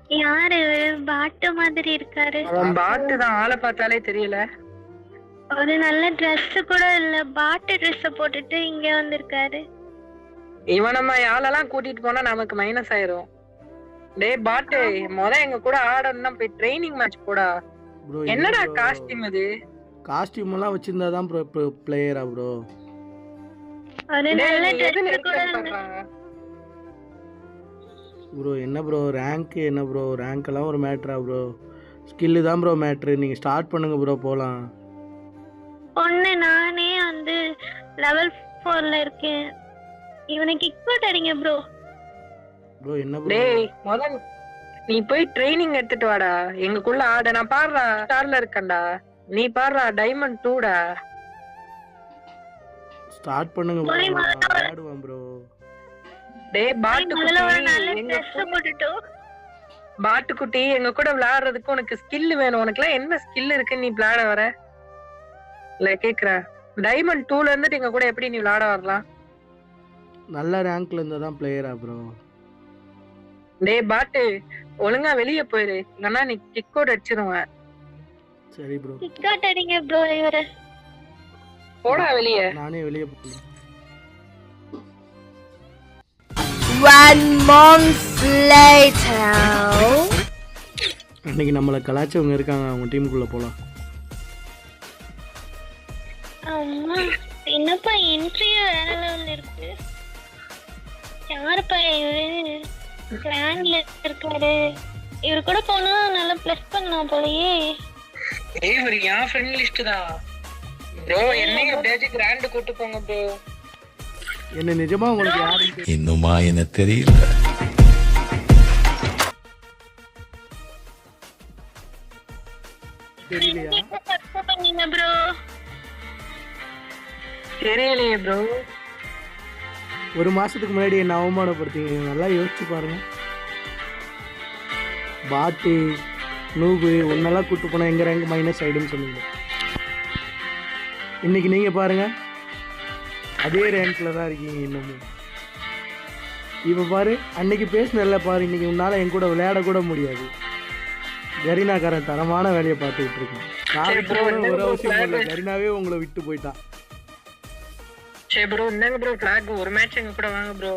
யாரு இவரு? பாட்டு மாதிரி இருக்காரு. அவன் பாட்டு தான், ஆளை பார்த்தாலே தெரியல. ஒரு நல்ல Dress கூட இல்ல, பாட்டு Dress போட்டுட்டு இங்க வந்திருக்காரு. இவன் நம்ம ஆளெல்லாம் கூட்டிட்டு போனா நமக்கு மைனஸ் ஆயிரும். டேய் பாட்டு, எங்க கூட ஆடணும்னா போய் ட்ரைனிங் மேட்ச் போடா. ப்ரோ என்னடா காஸ்டியூம் இது? காஸ்டியூம் எல்லாம் வச்சிருந்தா தான் ப்ரோ பிளேயரா ப்ரோ? ஒரு நல்ல Dress கூட இல்ல. ப்ரோ என்ன ப்ரோ ரேங்க், என்ன ப்ரோ ரேங்க் எல்லாம் ஒரு மேட்டரா ப்ரோ? ஸ்கில்லு தான் ப்ரோ மேட்ரு. நீங்கள் ஸ்டார்ட் பண்ணுங்க ப்ரோ, போகலாம். ஒண்ணு நானே வந்து லெவல் 4ல இருக்கேன். இவனை கிக் போட்டு அடிங்க ப்ரோ. ப்ரோ என்ன ப்ரோ? டேய் நீ போய் ட்ரைனிங் எடுத்துட்டு வாடா, எங்களுக்குள்ள ஆட. நான் பாடுறா ஸ்டார்ல இருக்கேன்டா, நீ பாடுறா டைமண்ட் 2டா. ஸ்டார்ட் பண்ணுங்க ப்ரோ, விளையாடுவோம் ப்ரோ. டேய் பாட்டுக்குட்டி, எங்க கூட விளையாடுறதுக்கு உனக்கு ஸ்கில் வேணும். உனக்குலாம் என்ன ஸ்கில் இருக்கு நீ விளையாட வர? இல்ல கேக்குற, டைமண்ட் 2ல இருந்துட்டு எங்க கூட எப்படி நீ விளையாட வரலாம்? நல்ல ரேங்க்ல இருந்தா தான் பிளேயரா ப்ரோ? டேய் பாட்டு, ஒழுங்கா வெளிய போயிரு, இல்லனா நீ கிக் அவுட் அடிச்சிருவேன். சரி ப்ரோ, கிக் அவுட் அடிங்க ப்ரோ. இவர போடா வெளிய. நானே வெளிய போறேன். 1 month later. அன்னைக்கு நம்மள கலாச்சவங்க இருக்காங்க, அவங்க டீமுக்குள்ள போலாம். அம்மா, என்னப்பா என்ட்ரியே வேற லெவல்ல இருக்கு. யாருப்பா இவரு? கிளான்ல இருக்காரு. இவரு கூட போனா நல்லா ப்ளஸ் பண்ணலாம் போலயே. ஏய் இவரு என் ஃப்ரெண்ட் லிஸ்ட் தான் ப்ரோ. என்னையும் அப்படியே கிராண்ட் கூட்டி போங்க ப்ரோ. என்ன நிஜமா உங்களுக்கு யாரு இன்னுமா என்ன தெரியல? தெரியலையா? பண்ணீங்க ப்ரோ. தெரியலையே ப்ரோ. ஒரு மாசத்துக்கு முன்னாடி என்ன அவமானப்படுத்தீங்க, நல்லா யோசிச்சு பாருங்க. பாட்டு நூபு ஒன்னெல்லாம் கூட்டு போனா எங்க ரேங்க் மைனஸ் ஆயிடுன்னு சொன்னீங்க. இன்னைக்கு நீங்க பாருங்க, அதே ரேங்க்ல தான் இருக்கீங்க இன்னமும். இப்ப பாரு, அன்னைக்கு பேசினல பாரு, இன்னைக்கு உன்னால என் கூட விளையாட கூட முடியாது. கரீனாக்காரன் தரமான வேலையை பார்த்துக்கிட்டு இருக்கேன். நாளைக்கு ஒரு அவசியம் இல்லை, கரீனாவே உங்களை விட்டு போயிட்டான். சரி ப்ரோ, இந்தாங்க ப்ரோ ஃபிளாக். ஒரு மேட்ச் எங்க கூட வாங்க ப்ரோ.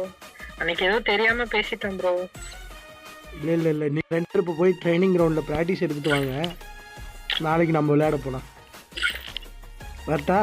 அன்னைக்கு ஏதோ தெரியாம பேசிட்டேன் ப்ரோ. இல்லை நீ 2 பேர் இப்போ போய் ட்ரைனிங் கிரவுண்டில் ப்ராக்டிஸ் எடுத்துட்டு வாங்க. நாளைக்கு நம்ம விளையாட போகலாம். வரட்டா?